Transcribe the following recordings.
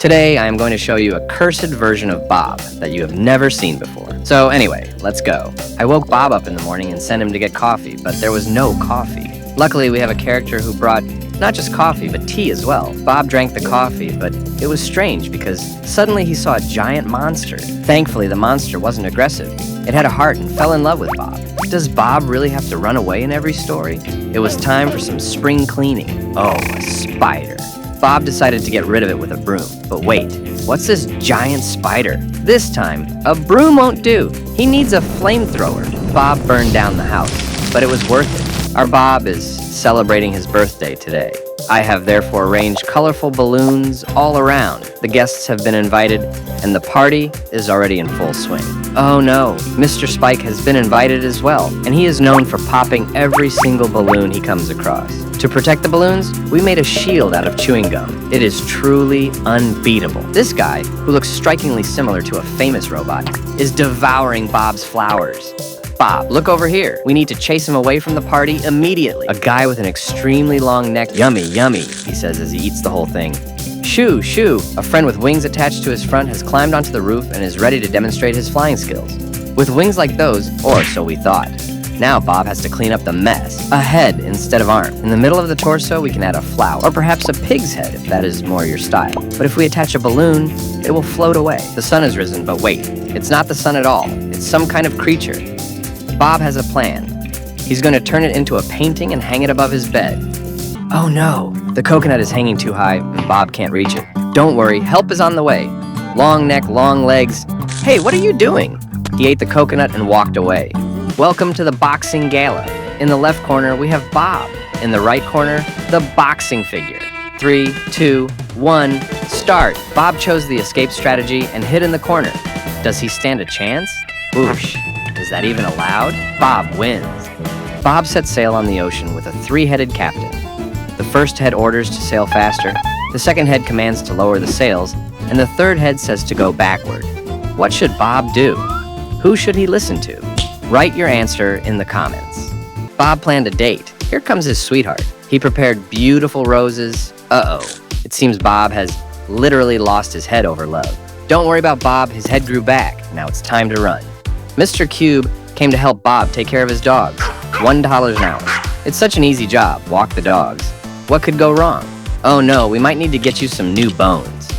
Today, I am going to show you a cursed version of Bob that you have never seen before. So anyway, let's go. I woke Bob up in the morning and sent him to get coffee, but there was no coffee. Luckily, we have a character who brought not just coffee, but tea as well. Bob drank the coffee, but it was strange because suddenly he saw a giant monster. Thankfully, the monster wasn't aggressive. It had a heart and fell in love with Bob. Does Bob really have to run away in every story? It was time for some spring cleaning. Oh, a spider. Bob decided to get rid of it with a broom. But wait, what's this giant spider? This time, a broom won't do. He needs a flamethrower. Bob burned down the house, but it was worth it. Our Bob is celebrating his birthday today. I have therefore arranged colorful balloons all around. The guests have been invited, and the party is already in full swing. Oh no, Mr. Spike has been invited as well, and he is known for popping every single balloon he comes across. To protect the balloons, we made a shield out of chewing gum. It is truly unbeatable. This guy, who looks strikingly similar to a famous robot, is devouring Bob's flowers. Bob, look over here. We need to chase him away from the party immediately. A guy with an extremely long neck. Yummy, yummy, he says as he eats the whole thing. Shoo, shoo. A friend with wings attached to his front has climbed onto the roof and is ready to demonstrate his flying skills. With wings like those, or so we thought. Now Bob has to clean up the mess. A head instead of arm. In the middle of the torso, we can add a flower, or perhaps a pig's head if that is more your style. But if we attach a balloon, it will float away. The sun has risen, but wait, it's not the sun at all. It's some kind of creature. Bob has a plan. He's going to turn it into a painting and hang it above his bed. Oh no, the coconut is hanging too high and Bob can't reach it. Don't worry, help is on the way. Long neck, long legs. Hey, what are you doing? He ate the coconut and walked away. Welcome to the boxing gala. In the left corner, we have Bob. In the right corner, the boxing figure. 3, 2, 1, start. Bob chose the escape strategy and hid in the corner. Does he stand a chance? Whoosh. Is that even allowed? Bob wins. Bob sets sail on the ocean with a 3-headed captain. The first head orders to sail faster, the second head commands to lower the sails, and the third head says to go backward. What should Bob do? Who should he listen to? Write your answer in the comments. Bob planned a date. Here comes his sweetheart. He prepared beautiful roses. Uh-oh. It seems Bob has literally lost his head over love. Don't worry about Bob, his head grew back. Now it's time to run. Mr. Cube came to help Bob take care of his dogs. $1 an hour. It's such an easy job, walk the dogs. What could go wrong? Oh no, we might need to get you some new bones.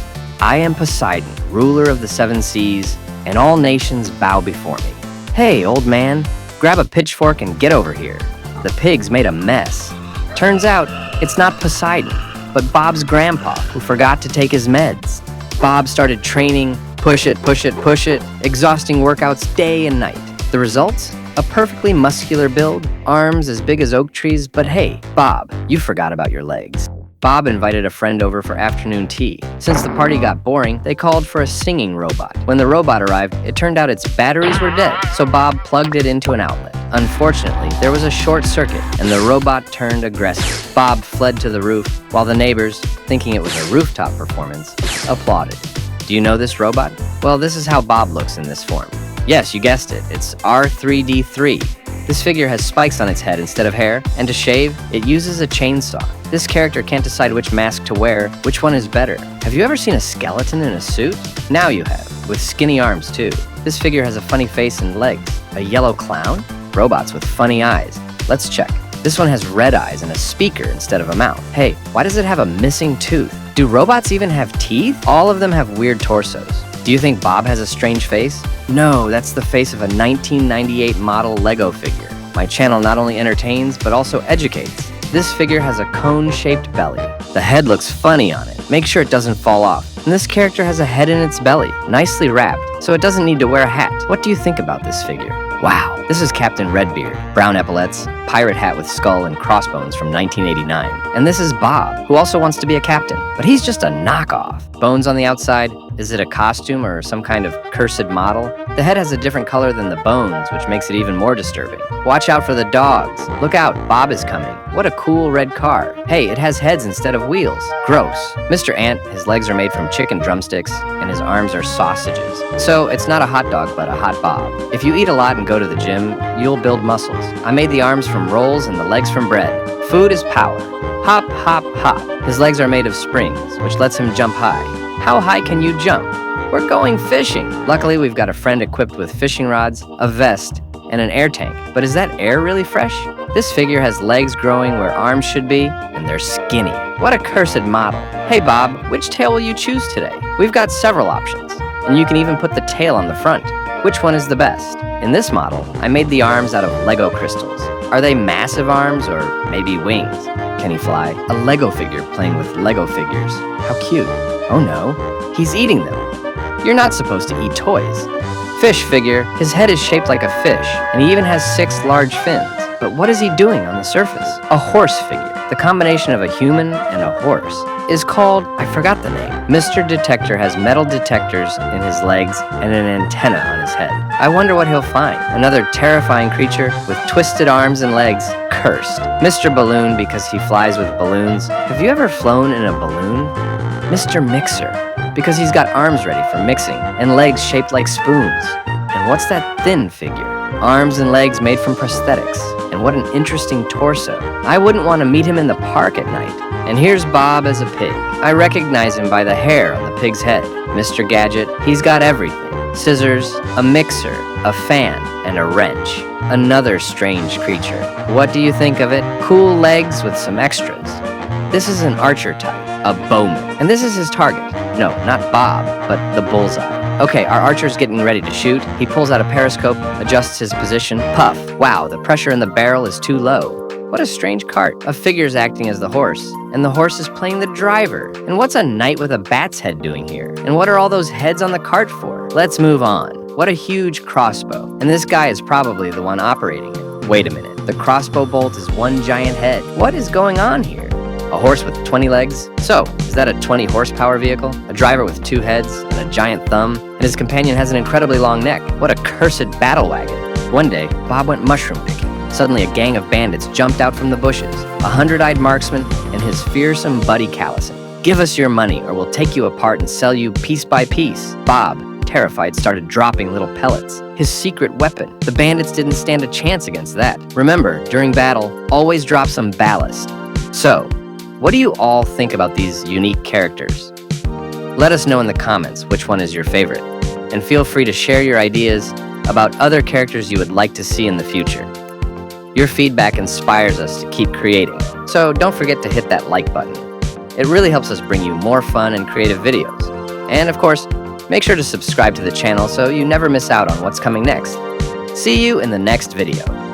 I am Poseidon, ruler of the 7 seas, and all nations bow before me. Hey, old man, grab a pitchfork and get over here. The pigs made a mess. Turns out, it's not Poseidon, but Bob's grandpa who forgot to take his meds. Bob started training, push it, push it, push it, exhausting workouts day and night. The results? A perfectly muscular build, arms as big as oak trees, but hey, Bob, you forgot about your legs. Bob invited a friend over for afternoon tea. Since the party got boring, they called for a singing robot. When the robot arrived, it turned out its batteries were dead, so Bob plugged it into an outlet. Unfortunately, there was a short circuit, and the robot turned aggressive. Bob fled to the roof, while the neighbors, thinking it was a rooftop performance, applauded. Do you know this robot? Well, this is how Bob looks in this form. Yes, you guessed it, it's R3D3. This figure has spikes on its head instead of hair, and to shave, it uses a chainsaw. This character can't decide which mask to wear, which one is better. Have you ever seen a skeleton in a suit? Now you have, with skinny arms too. This figure has a funny face and legs. A yellow clown? Robots with funny eyes. Let's check. This one has red eyes and a speaker instead of a mouth. Hey, why does it have a missing tooth? Do robots even have teeth? All of them have weird torsos. Do you think Bob has a strange face? No, that's the face of a 1998 model Lego figure. My channel not only entertains, but also educates. This figure has a cone-shaped belly. The head looks funny on it. Make sure it doesn't fall off. And this character has a head in its belly, nicely wrapped, so it doesn't need to wear a hat. What do you think about this figure? Wow, this is Captain Redbeard, brown epaulets, pirate hat with skull and crossbones from 1989. And this is Bob, who also wants to be a captain, but he's just a knockoff. Bones on the outside. Is it a costume or some kind of cursed model? The head has a different color than the bones, which makes it even more disturbing. Watch out for the dogs. Look out, Bob is coming. What a cool red car. Hey, it has heads instead of wheels. Gross. Mr. Ant, his legs are made from chicken drumsticks, and his arms are sausages. So it's not a hot dog, but a hot Bob. If you eat a lot and go to the gym, you'll build muscles. I made the arms from rolls and the legs from bread. Food is power. Hop, hop, hop. His legs are made of springs, which lets him jump high. How high can you jump? We're going fishing. Luckily, we've got a friend equipped with fishing rods, a vest, and an air tank. But is that air really fresh? This figure has legs growing where arms should be, and they're skinny. What a cursed model. Hey Bob, which tail will you choose today? We've got several options, and you can even put the tail on the front. Which one is the best? In this model, I made the arms out of Lego crystals. Are they massive arms or maybe wings? Can he fly? A Lego figure playing with Lego figures. How cute. Oh no, he's eating them. You're not supposed to eat toys. Fish figure, his head is shaped like a fish, and he even has 6 large fins. But what is he doing on the surface? A horse figure. The combination of a human and a horse is called, I forgot the name. Mr. Detector has metal detectors in his legs and an antenna on his head. I wonder what he'll find. Another terrifying creature with twisted arms and legs, Cursed. Mr. Balloon because he flies with balloons. Have you ever flown in a balloon? Mr. Mixer because he's got arms ready for mixing and legs shaped like spoons. And what's that thin figure? Arms and legs made from prosthetics. And what an interesting torso. I wouldn't want to meet him in the park at night. And here's Bob as a pig. I recognize him by the hair on the pig's head. Mr. Gadget, he's got everything. Scissors, a mixer, a fan, and a wrench. Another strange creature. What do you think of it? Cool legs with some extras. This is an archer type, a bowman. And this is his target. No, not Bob, but the bullseye. Okay, our archer's getting ready to shoot. He pulls out a periscope, adjusts his position. Puff. Wow, the pressure in the barrel is too low. What a strange cart. A figure's acting as the horse, and the horse is playing the driver. And what's a knight with a bat's head doing here? And what are all those heads on the cart for? Let's move on. What a huge crossbow. And this guy is probably the one operating it. Wait a minute. The crossbow bolt is one giant head. What is going on here? A horse with 20 legs? So, is that a 20 horsepower vehicle? A driver with 2 heads and a giant thumb? And his companion has an incredibly long neck. What a cursed battle wagon. One day, Bob went mushroom picking. Suddenly a gang of bandits jumped out from the bushes. A 100-eyed marksman and his fearsome buddy Callison. Give us your money or we'll take you apart and sell you piece by piece. Bob, terrified, started dropping little pellets. His secret weapon. The bandits didn't stand a chance against that. Remember, during battle, always drop some ballast. So, what do you all think about these unique characters? Let us know in the comments which one is your favorite. And feel free to share your ideas about other characters you would like to see in the future. Your feedback inspires us to keep creating, so don't forget to hit that like button. It really helps us bring you more fun and creative videos. And of course, make sure to subscribe to the channel so you never miss out on what's coming next. See you in the next video.